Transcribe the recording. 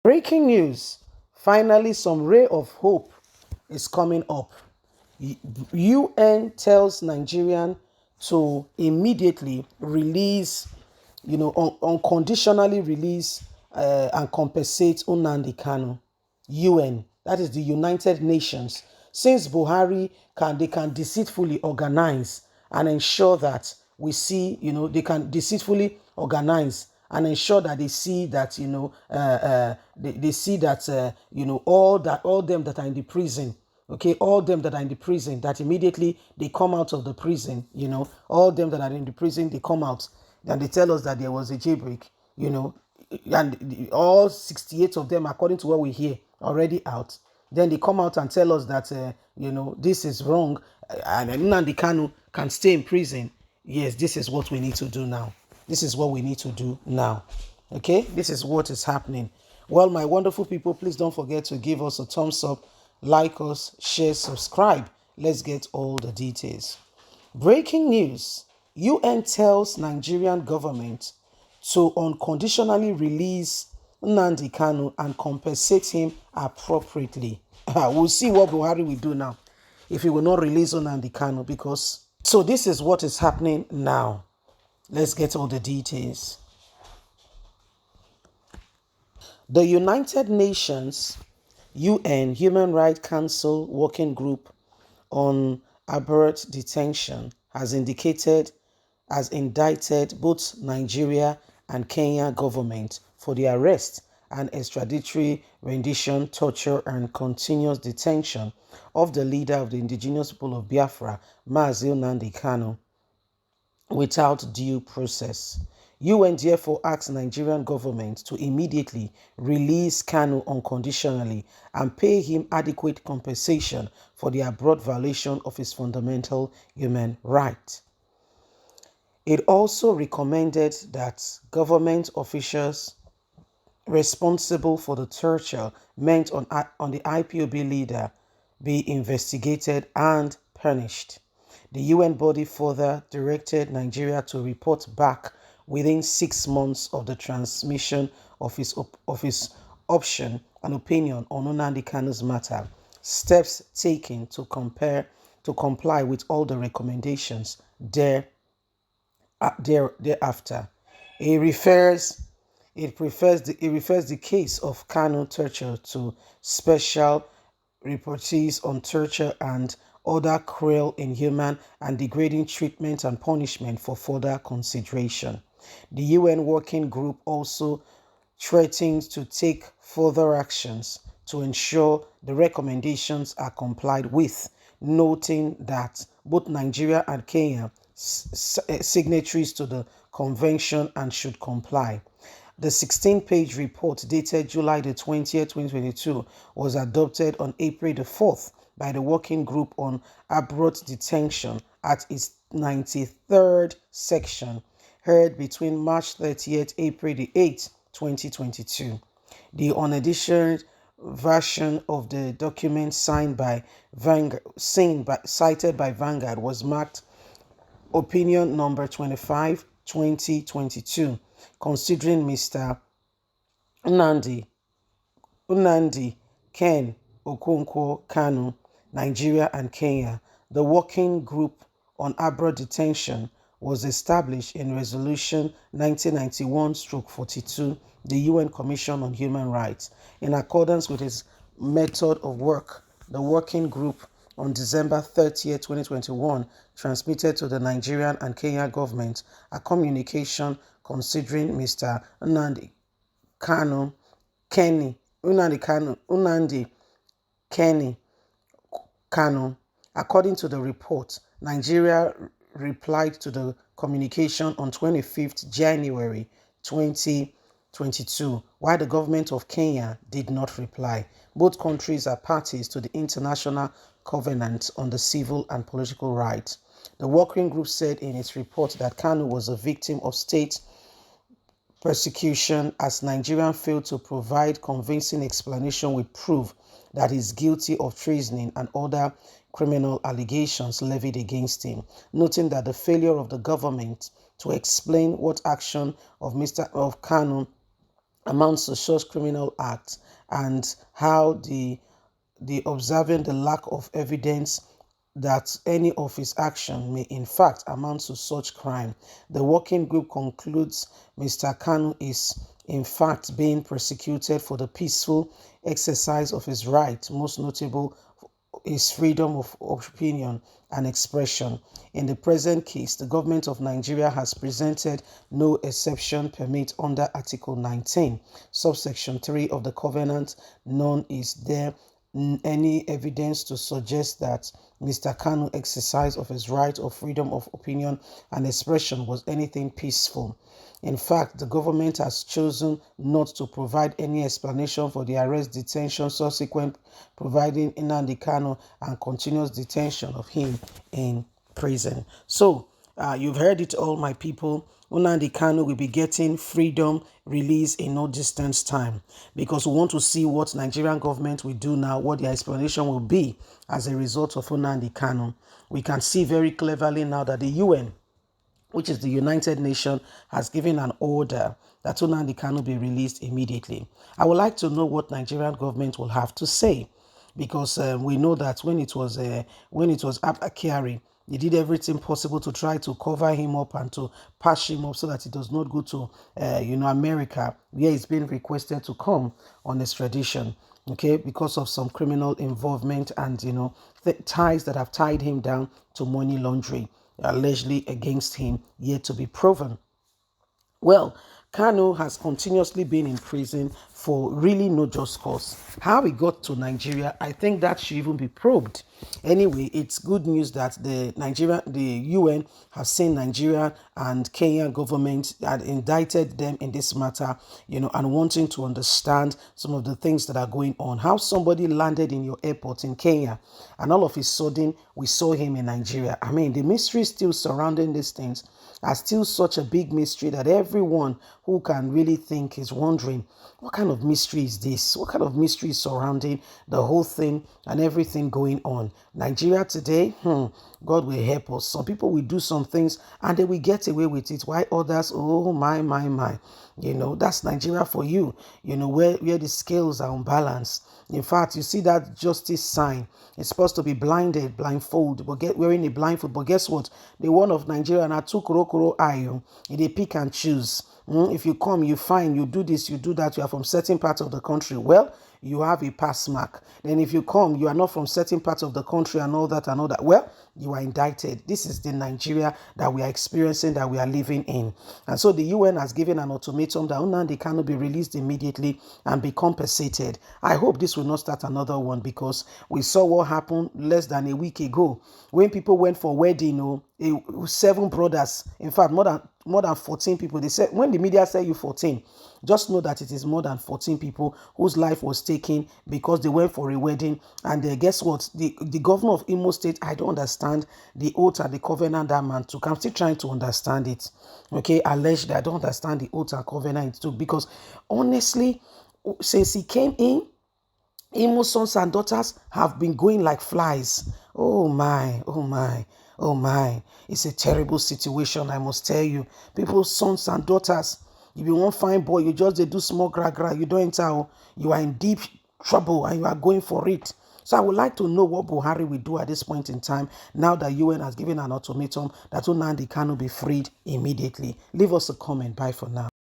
Breaking news. Finally, some ray of hope is coming up. UN tells Nigerian to immediately release, unconditionally release and compensate Nnamdi Kanu. UN, that is the United Nations. Since Buhari they can deceitfully organize and ensure that we see, they can deceitfully organize and ensure that they see that, they see that, all them that are in the prison, okay, all them that are in the prison, that immediately they come out of the prison, all them that are in the prison, they come out, and they tell us that there was a jailbreak, and all 68 of them, according to what we hear, already out. Then they come out and tell us that, this is wrong, and Nnamdi Kanu can stay in prison. Yes, this is what we need to do now. This is what we need to do now. Okay, this is what is happening. Well, my wonderful people, please don't forget to give us a thumbs up, like us, share, subscribe. Let's get all the details. Breaking news. UN tells Nigerian government to unconditionally release Nnamdi Kanu and compensate him appropriately. We'll see what Buhari will do now if he will not release Nnamdi Kanu, because so this is what is happening now. Let's get all the details. The United Nations UN Human Rights Council Working Group on Abroad Detention has indicted both Nigeria and Kenya government for the arrest and extraditory rendition, torture, and continuous detention of the leader of the indigenous people of Biafra, Mazi Nnamdi Kanu, without due process. UN therefore asks Nigerian government to immediately release Kanu unconditionally and pay him adequate compensation for the abroad violation of his fundamental human rights. It also recommended that government officials responsible for the torture meant on the IPOB leader be investigated and punished. The UN body further directed Nigeria to report back within 6 months of the transmission of his option and opinion on Nnamdi Kanu's matter, steps taken to comply with all the recommendations thereafter. It refers the case of Kanu torture to special reportees on torture and other cruel, inhuman, and degrading treatment and punishment for further consideration. The UN Working Group also threatens to take further actions to ensure the recommendations are complied with, noting that both Nigeria and Kenya signatories to the convention and should comply. The 16-page report dated July the 20th, 2022 was adopted on April the 4th by the Working Group on Abroad Detention at its 93rd section, heard between March 30th, April the 8th, 2022. The unedited version of the document cited by Vanguard was marked Opinion number 25, 2022, considering Mr. Nnamdi Ken Okonkwo Kanu, Nigeria and Kenya. The Working Group on Abroad Detention was established in Resolution 1991/42, the UN Commission on Human Rights. In accordance with its method of work, the Working Group on December 30th, 2021, transmitted to the Nigerian and Kenya government a communication considering Mr. Nnamdi Kanu. According to the report, Nigeria replied to the communication on 25th January 2022, while the government of Kenya did not reply. Both countries are parties to the International Covenant on the Civil and Political Rights. The working group said in its report that Kanu was a victim of state persecution as Nigeria failed to provide convincing explanation with proof that he is guilty of treason and other criminal allegations levied against him, noting that the failure of the government to explain what action of Kanu amounts to such criminal acts, and how the observing the lack of evidence that any of his action may in fact amount to such crime. The working group concludes Mr. Kanu is in fact being prosecuted for the peaceful exercise of his right, most notable is freedom of opinion and expression. In the present case, the government of Nigeria has presented no exception permit under Article 19, subsection 3 of the Covenant, nor is there any evidence to suggest that Mr. Kanu exercise of his right of freedom of opinion and expression was anything peaceful. In fact, the government has chosen not to provide any explanation for the arrest, detention, subsequent providing Nnamdi Kanu and continuous detention of him in prison. So, you've heard it all, my people. Nnamdi Kanu will be getting freedom release in no distance time, because we want to see what Nigerian government will do now, what their explanation will be as a result of Nnamdi Kanu. We can see very cleverly now that the UN, which is the United Nations, has given an order that Nnamdi Kanu be released immediately. I would like to know what Nigerian government will have to say, because we know that when it was Abba Kyari, they did everything possible to try to cover him up and to patch him up so that he does not go to, America, where he's been requested to come on extradition. Okay, because of some criminal involvement and ties that have tied him down to money laundering, allegedly against him, yet to be proven. Well, Kanu has continuously been in prison for really no just cause. How he got to Nigeria, I think that should even be probed. Anyway, it's good news that the UN has seen Nigeria and Kenya government had indicted them in this matter, and wanting to understand some of the things that are going on. How somebody landed in your airport in Kenya, and all of a sudden we saw him in Nigeria. I mean, the mystery still surrounding these things are still such a big mystery that everyone who can really think is wondering, what kind of mystery is this? What kind of mystery is surrounding the whole thing and everything going on? Nigeria today, God will help us. Some people will do some things and they will get away with it, while others, oh my, my, my. That's Nigeria for you, where the scales are unbalanced. In fact, you see that justice sign. It's supposed to be blindfold, but wearing a blindfold. But guess what? The one of Nigeria na two kuro ayo. They pick and choose. If you come, you find, you do this, you do that, you are from certain part of the country. Well, you have a pass mark. Then if you come, you are not from certain parts of the country and all that and all that. Well, you are indicted. This is the Nigeria that we are experiencing, that we are living in. And so the UN has given an ultimatum that Nnamdi Kanu be released immediately and be compensated. I hope this will not start another one, because we saw what happened less than a week ago when people went for wedding, 7 brothers, in fact more than 14 people. They said, when the media say you 14, just know that it is more than 14 people whose life was taken because they went for a wedding. And guess what? The governor of Imo State, I don't understand the oath and the covenant that man took. I'm still trying to understand it. Okay, allegedly, I don't understand the oath and covenant it took, because honestly, since he came in, Imo's sons and daughters have been going like flies. Oh my, oh my, oh my. It's a terrible situation, I must tell you. People's sons and daughters, if you want fine boy, you just they do small gra, you don't enter, you are in deep trouble and you are going for it. So I would like to know what Buhari will do at this point in time, now that UN has given an ultimatum that Nnamdi Kanu be freed immediately. Leave us a comment. Bye for now.